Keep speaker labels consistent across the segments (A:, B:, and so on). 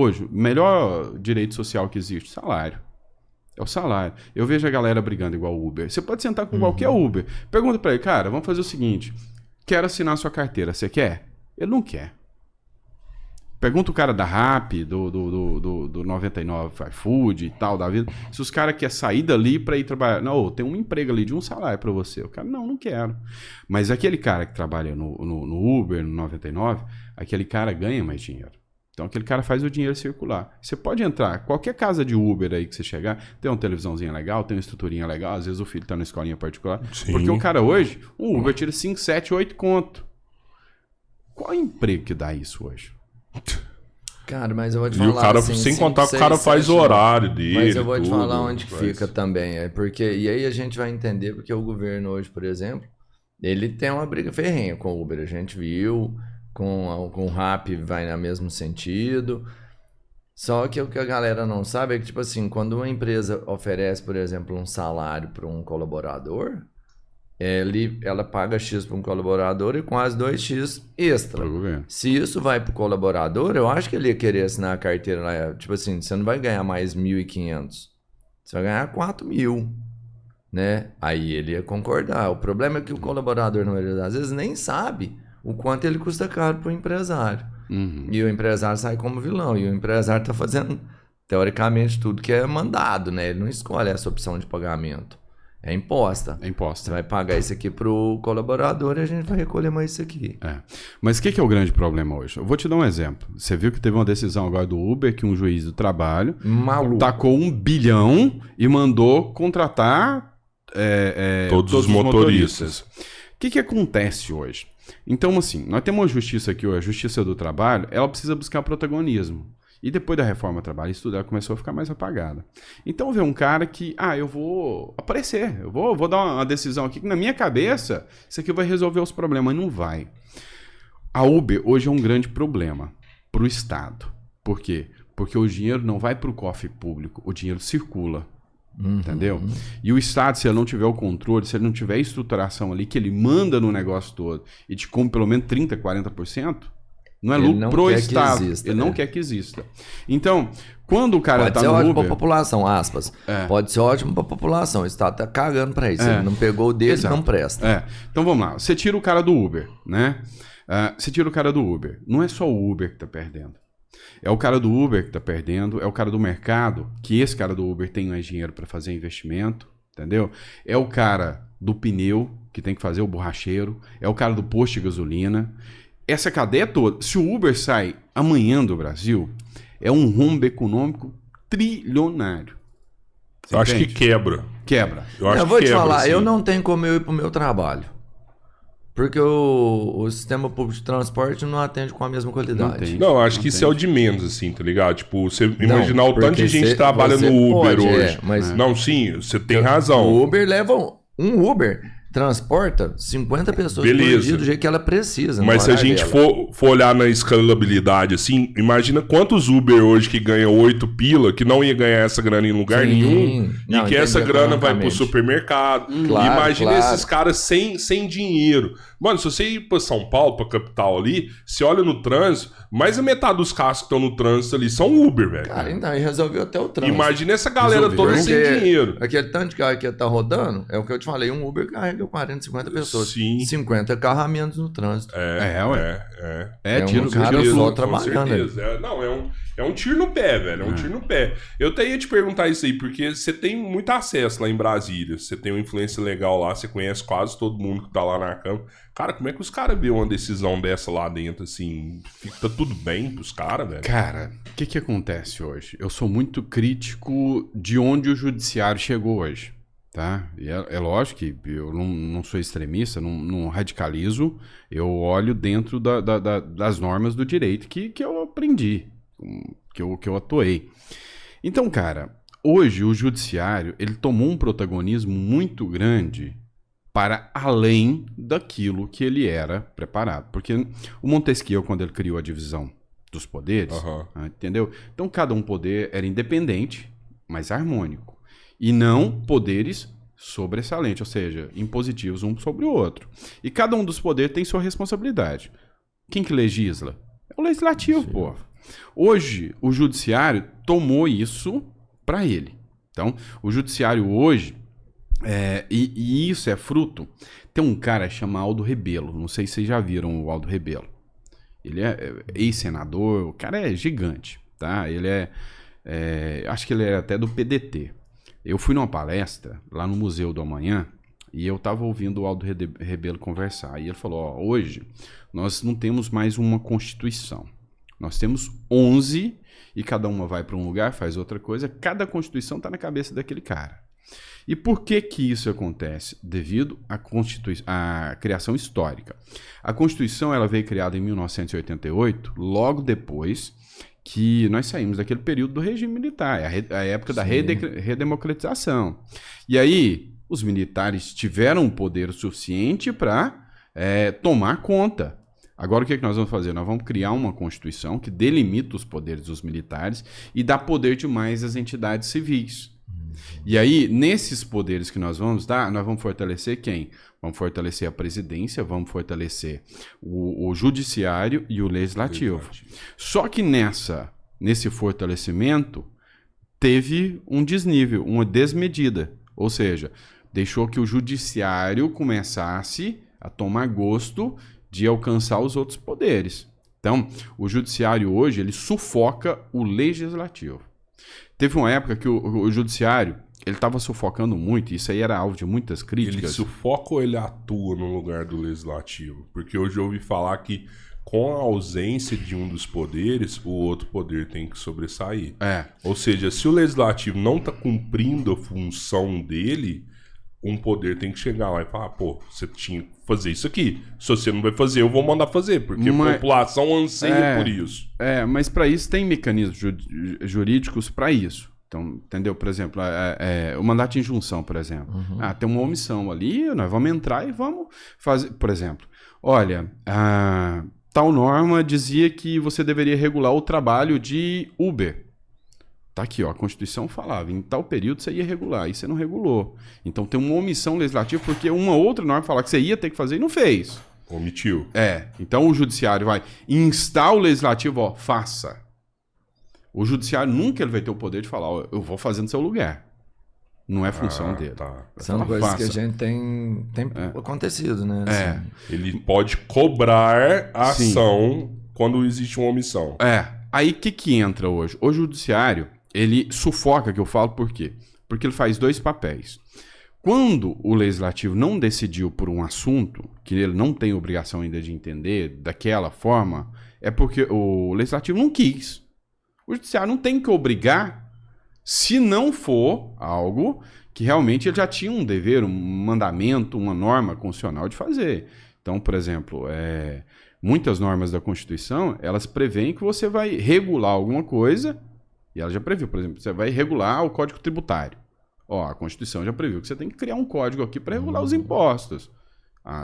A: Hoje, o melhor direito social que existe, salário. É o salário. Eu vejo a galera brigando igual o Uber. Você pode sentar com qualquer Uber. Pergunta pra ele, cara, vamos fazer o seguinte. Quero assinar a sua carteira. Você quer? Ele não quer. Pergunta o cara da Rappi, do 99 iFood e tal, da vida. Se os caras querem sair dali pra ir trabalhar. Não, tem um emprego ali de um salário pra você. O cara, não quero. Mas aquele cara que trabalha no Uber, no 99, aquele cara ganha mais dinheiro. Então aquele cara faz o dinheiro circular. Você pode entrar, qualquer casa de Uber aí que você chegar, tem uma televisãozinha legal, tem uma estruturinha legal, às vezes o filho tá na escolinha particular. Sim. Porque o cara hoje, o Uber tira 5, 7, 8 conto. Qual emprego que dá isso hoje?
B: Cara, mas eu vou te falar...
C: E o cara,
B: assim,
C: sem contar que o cara faz o horário dele.
B: Mas eu vou te falar onde que fica também. E aí a gente vai entender, porque o governo hoje, por exemplo, ele tem uma briga ferrenha com o Uber. A gente viu... Com o Rappi vai no mesmo sentido. Só que o que a galera não sabe é que, tipo assim, quando uma empresa oferece, por exemplo, um salário para um colaborador, ela paga X para um colaborador e quase 2X extra. Se isso vai para o colaborador, eu acho que ele ia querer assinar a carteira lá. Tipo assim, você não vai ganhar mais 1.500. Você vai ganhar 4.000. Né? Aí ele ia concordar. O problema é que o colaborador, na maioria das vezes, nem sabe o quanto ele custa caro para o empresário. E o empresário sai como vilão. E o empresário está fazendo, teoricamente, tudo que é mandado, né? Ele não escolhe essa opção de pagamento. É imposta. Você vai pagar isso aqui para o colaborador e a gente vai recolher mais isso aqui.
A: Mas o que é o grande problema hoje? Eu vou te dar um exemplo. Você viu que teve uma decisão agora do Uber que um juiz do trabalho tacou 1 bilhão e mandou contratar
C: todos os motoristas.
A: O que acontece hoje? Então, assim, nós temos uma justiça aqui, a Justiça do Trabalho, ela precisa buscar protagonismo. E depois da reforma trabalhista, ela começou a ficar mais apagada. Então, vê um cara que, eu vou aparecer, eu vou dar uma decisão aqui que na minha cabeça, isso aqui vai resolver os problemas, mas não vai. A Uber hoje é um grande problema para o Estado. Por quê? Porque o dinheiro não vai para o cofre público, o dinheiro circula. Entendeu? E o Estado, se ele não tiver o controle, se ele não tiver a estruturação ali, que ele manda no negócio todo e te come pelo menos 30%, 40%, não é lucro pro Estado. Ele não quer que exista. Então, quando o cara tá no Uber...
B: Pode ser ótimo pra população, aspas. Pode ser ótimo pra população. O Estado tá cagando pra isso. Ele não pegou o dele, não presta.
A: Então vamos lá. Você tira o cara do Uber, né? Você tira o cara do Uber. Não é só o Uber que tá perdendo. É o cara do Uber que tá perdendo, é o cara do mercado, que esse cara do Uber tem mais dinheiro para fazer investimento, entendeu? É o cara do pneu, que tem que fazer o borracheiro, é o cara do posto de gasolina. Essa cadeia toda, se o Uber sai amanhã do Brasil, é um rombo econômico trilionário.
C: Eu acho que quebra.
B: Eu vou te falar, eu não tenho como eu ir pro meu trabalho. Porque o sistema público de transporte não atende com a mesma qualidade.
C: Não, acho que isso é o de menos, assim, tá ligado? Tipo, você imaginar o tanto de gente que trabalha no Uber hoje. Não, sim, você tem razão.
B: O Uber leva... Um Uber transporta 50 pessoas por dia do jeito que ela precisa.
C: Mas se a gente for olhar na escalabilidade, assim, imagina quantos Uber hoje que ganham 8 pila, que não ia ganhar essa grana em lugar nenhum, e que essa grana vai pro supermercado. Imagina esses caras sem dinheiro. Mano, se você ir pra São Paulo, pra capital ali, você olha no trânsito, mais da metade dos carros que estão no trânsito ali são Uber, velho.
B: Cara, então, e resolveu até o trânsito.
C: Imagina essa galera toda sem dinheiro.
B: Aquele tanto de carro que tá rodando, é o que eu te falei, um Uber carrega 40, 50 pessoas.
C: Sim.
B: 50 carros a menos no trânsito.
A: Tiro
B: um cara só trabalhando.
C: É um tiro no pé, velho. É um tiro no pé. Eu até ia te perguntar isso aí, porque você tem muito acesso lá em Brasília. Você tem uma influência legal lá, você conhece quase todo mundo que tá lá na Câmara. Cara, como é que os caras vêem uma decisão dessa lá dentro, assim? Tá tudo bem pros caras, velho?
A: Cara, o que acontece hoje? Eu sou muito crítico de onde o judiciário chegou hoje, tá? E é lógico que eu não sou extremista, não radicalizo, eu olho dentro das normas do direito que eu aprendi, que eu atuei. Então, cara, hoje o judiciário, ele tomou um protagonismo muito grande para além daquilo que ele era preparado. Porque o Montesquieu, quando ele criou a divisão dos poderes, entendeu? Então, cada um poder era independente, mas harmônico. E não poderes sobressalentes, ou seja, impositivos um sobre o outro. E cada um dos poderes tem sua responsabilidade. Quem que legisla? É o legislativo, pô. Hoje, o judiciário tomou isso para ele. Então, o judiciário hoje, e isso é fruto... Tem um cara chamado Aldo Rebelo, não sei se vocês já viram o Aldo Rebelo. Ele é ex-senador, o cara é gigante, tá? Ele acho que ele é até do PDT. Eu fui numa palestra lá no Museu do Amanhã e eu tava ouvindo o Aldo Rebelo conversar. E ele falou, ó, hoje nós não temos mais uma Constituição. Nós temos 11 e cada uma vai para um lugar, faz outra coisa. Cada Constituição está na cabeça daquele cara. E por que que isso acontece? Devido à criação histórica. A Constituição ela veio criada em 1988, logo depois que nós saímos daquele período do regime militar, a época da redemocratização. E aí, os militares tiveram um poder suficiente para tomar conta. Agora, o que nós vamos fazer? Nós vamos criar uma Constituição que delimita os poderes dos militares e dá poder demais às entidades civis. E aí, nesses poderes que nós vamos dar, nós vamos fortalecer quem? Vamos fortalecer a presidência, vamos fortalecer o judiciário e o legislativo. Só que nesse fortalecimento, teve um desnível, uma desmedida. Ou seja, deixou que o judiciário começasse a tomar gosto de alcançar os outros poderes. Então, o judiciário hoje, ele sufoca o legislativo. Teve uma época que o judiciário, ele estava sufocando muito, e isso aí era alvo de muitas críticas.
C: Ele sufoca ou ele atua no lugar do legislativo? Porque hoje eu ouvi falar que com a ausência de um dos poderes, o outro poder tem que sobressair. Ou seja, se o legislativo não está cumprindo a função dele, um poder tem que chegar lá e falar, pô, você tinha que fazer isso aqui. Se você não vai fazer, eu vou mandar fazer, porque a população anseia por isso.
A: Mas para isso tem mecanismos jurídicos para isso. Então, entendeu? Por exemplo, o mandato de injunção, por exemplo. Tem uma omissão ali, nós vamos entrar e vamos fazer... Por exemplo, olha, tal norma dizia que você deveria regular o trabalho de Uber. Tá aqui, ó, a Constituição falava, em tal período você ia regular, e você não regulou. Então tem uma omissão legislativa, porque uma outra norma falava que você ia ter que fazer e não fez.
C: Omitiu.
A: Então o judiciário vai instar o legislativo, ó, faça. O judiciário nunca ele vai ter o poder de falar, ó, eu vou fazer no seu lugar. Não é função dele.
B: Tá. São coisas que a gente tem acontecido, né? Assim.
C: Ele pode cobrar a ação quando existe uma omissão.
A: Aí o que entra hoje? Hoje o judiciário, ele sufoca, que eu falo por quê? Porque ele faz dois papéis. Quando o legislativo não decidiu por um assunto, que ele não tem obrigação ainda de entender daquela forma, é porque o legislativo não quis. O judiciário não tem que obrigar se não for algo que realmente ele já tinha um dever, um mandamento, uma norma constitucional de fazer. Então, por exemplo, muitas normas da Constituição, elas prevêem que você vai regular alguma coisa, e ela já previu, por exemplo, você vai regular o Código Tributário. A Constituição já previu que você tem que criar um código aqui para regular os impostos.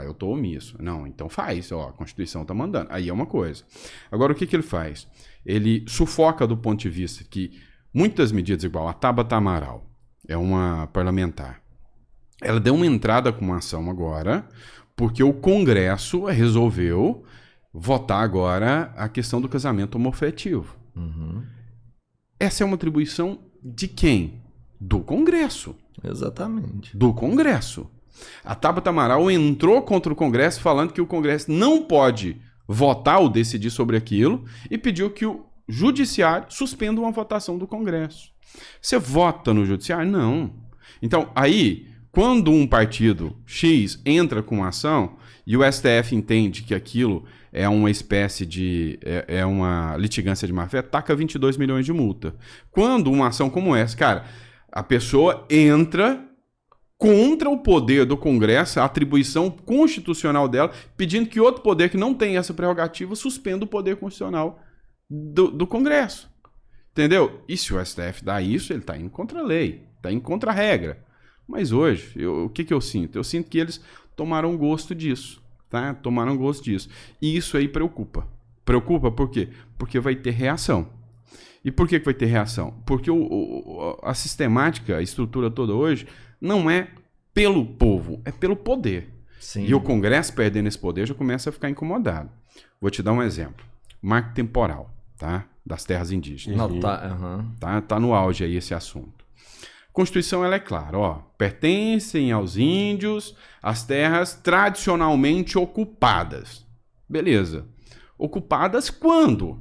A: Eu estou omisso. Não, então faz. A Constituição está mandando. Aí é uma coisa. Agora, o que ele faz? Ele sufoca do ponto de vista que muitas medidas, igual a Tabata Amaral, é uma parlamentar. Ela deu uma entrada com uma ação agora, porque o Congresso resolveu votar agora a questão do casamento homoafetivo. Essa é uma atribuição de quem? Do Congresso.
B: Exatamente.
A: Do Congresso. A Tabata Amaral entrou contra o Congresso falando que o Congresso não pode votar ou decidir sobre aquilo e pediu que o Judiciário suspenda uma votação do Congresso. Você vota no Judiciário? Não. Então, aí, quando um partido X entra com uma ação e o STF entende que aquilo é uma espécie de... é uma litigância de má-fé, taca 22 milhões de multa. Quando uma ação como essa, cara, a pessoa entra contra o poder do Congresso, a atribuição constitucional dela, pedindo que outro poder que não tem essa prerrogativa suspenda o poder constitucional do Congresso. Entendeu? E se o STF dá isso, ele está indo contra a lei, está indo contra a regra. Mas hoje, o que eu sinto? Eu sinto que eles tomaram gosto disso, tá? Tomaram gosto disso. E isso aí preocupa. Preocupa por quê? Porque vai ter reação. E por que vai ter reação? Porque a sistemática, a estrutura toda hoje, não é pelo povo, é pelo poder.
B: Sim.
A: E o Congresso, perdendo esse poder, já começa a ficar incomodado. Vou te dar um exemplo. Marco temporal. tá? Das terras indígenas.
B: Não,
A: Tá no auge aí esse assunto. A Constituição, ela é clara, ó. Pertencem aos índios as terras tradicionalmente ocupadas. Beleza. Ocupadas quando?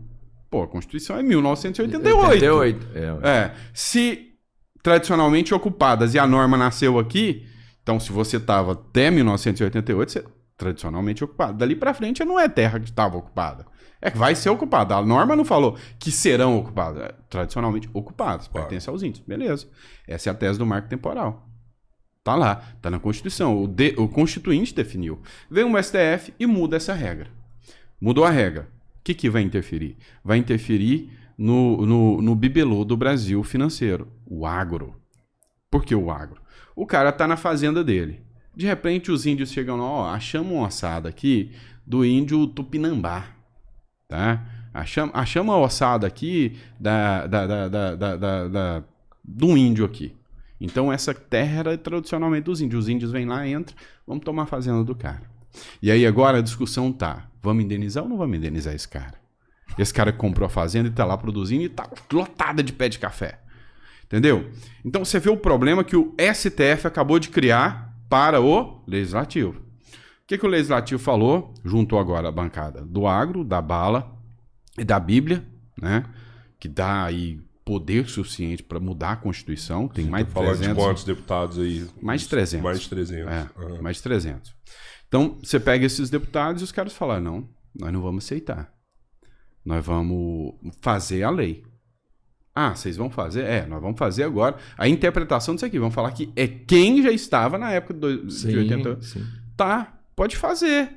A: Pô, a Constituição é 1988. Se tradicionalmente ocupadas e a norma nasceu aqui, então se você estava até 1988, você tradicionalmente ocupado. Dali para frente não é terra que estava ocupada. É que vai ser ocupada. A norma não falou que serão ocupadas. É tradicionalmente ocupadas. Pertence aos índios. Beleza. Essa é a tese do marco temporal. Tá lá. Tá na Constituição. O Constituinte definiu. Vem o STF e muda essa regra. Mudou a regra. O que vai interferir? Vai interferir no bibelô do Brasil financeiro. O agro. Por que o agro? O cara tá na fazenda dele. De repente os índios chegam lá, ó, achamos uma ossada aqui do índio Tupinambá. Tá? Achamos a ossada aqui do índio aqui. Então essa terra era tradicionalmente dos índios. Os índios vêm lá, entram, vamos tomar a fazenda do cara. E aí agora a discussão tá, vamos indenizar ou não vamos indenizar esse cara? Esse cara que comprou a fazenda e tá lá produzindo e tá lotada de pé de café. Entendeu? Então você vê o problema que o STF acabou de criar para o Legislativo. O que o Legislativo falou? Juntou agora a bancada do agro, da bala e da Bíblia, né? Que dá aí poder suficiente para mudar a Constituição. Tem mais de 300.
C: Falando de quantos deputados aí?
A: Mais de 300.
C: Mais de 300.
A: Mais de 300. Então, você pega esses deputados e os caras falam, não, nós não vamos aceitar. Nós vamos fazer a lei. Ah, vocês vão fazer? Nós vamos fazer agora a interpretação disso aqui. Vamos falar que é quem já estava na época de 88. Sim. Tá, pode fazer.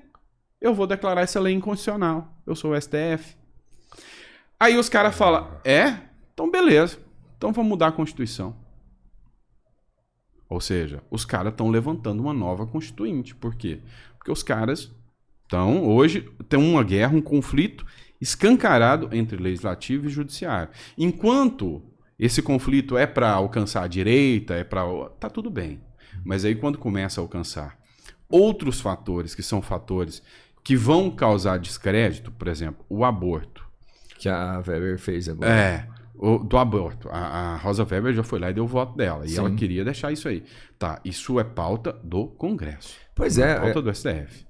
A: Eu vou declarar essa lei inconstitucional. Eu sou o STF. Aí os caras falam, então beleza. Então vamos mudar a Constituição. Ou seja, os caras estão levantando uma nova Constituinte. Por quê? Porque os caras estão, hoje, tem uma guerra, um conflito escancarado entre legislativo e judiciário. Enquanto esse conflito é para alcançar a direita, tá tudo bem. Mas aí quando começa a alcançar outros fatores, que são fatores que vão causar descrédito, por exemplo, o aborto.
B: Que a Weber fez agora.
A: Do aborto. A Rosa Weber já foi lá e deu o voto dela. E ela queria deixar isso aí. Tá, isso é pauta do Congresso.
B: Pois é.
A: Pauta do STF.